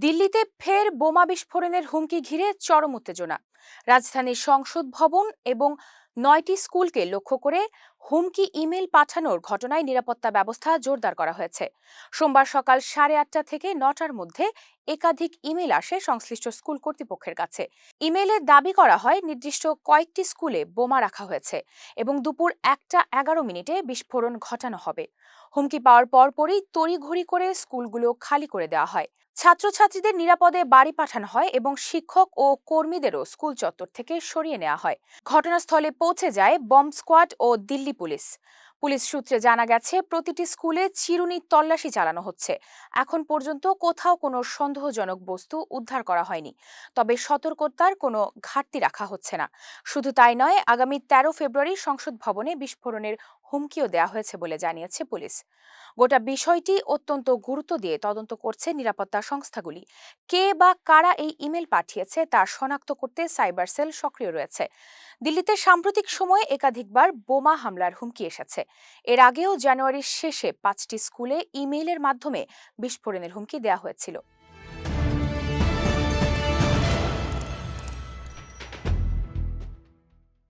দিল্লিতে ফের বোমা বিস্ফোরণের হুমকি ঘিরে চরম উত্তেজনা। রাজধানীর সংসদ ভবন এবং 9টি স্কুলকে লক্ষ্য করে হুমকি ইমেল পাঠানোর ঘটনায় নিরাপত্তা ব্যবস্থা জোরদার করা হয়েছে। সোমবার সকাল 8:30 থেকে 9টার মধ্যে একাধিক ইমেল আসে সংশ্লিষ্ট স্কুল কর্তৃপক্ষের কাছে। ইমেলে দাবি করা হয় নির্দিষ্ট কয়েকটি স্কুলে বোমা রাখা হয়েছে এবং দুপুর 1:11 বিস্ফোরণ ঘটানো হবে। হুমকি পাওয়ার পরপরই তড়িঘড়ি করে স্কুলগুলো খালি করে দেওয়া হয়। ছাত্রছাত্রীদের নিরাপদে বাড়ি পাঠানো হয় এবং শিক্ষক ও কর্মীদেরও স্কুল চত্বর থেকে সরিয়ে নেওয়া হয়। ঘটনাস্থলে পৌঁছে যায় বম্ব স্কোয়াড ও দিল্লি পুলিশ। পুলিশ সূত্রে জানা গেছে, প্রতিটি স্কুলে চিরুনি তল্লাশি চালানো হচ্ছে। এখন পর্যন্ত কোথাও কোনো সন্দেহজনক বস্তু উদ্ধার করা হয়নি, তবে সতর্কতার কোনো ঘাটতি রাখা হচ্ছে না। শুধু তাই নয়, আগামী 13 ফেব্রুয়ারি সংসদ ভবনে বিস্ফোরণের হুমকিও দেওয়া হয়েছে বলে জানিয়েছে পুলিশ। গোটা বিষয়টি অত্যন্ত গুরুত্ব দিয়ে তদন্ত করছে নিরাপত্তা সংস্থাগুলি। কে বা কারা এই ইমেল পাঠিয়েছে তা শনাক্ত করতে সাইবার সেল সক্রিয় রয়েছে। দিল্লিতে সাম্প্রতিক সময়ে একাধিকবার বোমা হামলার হুমকি এসেছে। এর আগেও জানুয়ারির শেষে 5টি স্কুলে ইমেইলের মাধ্যমে বিস্ফোরণের হুমকি দেওয়া হয়েছিল।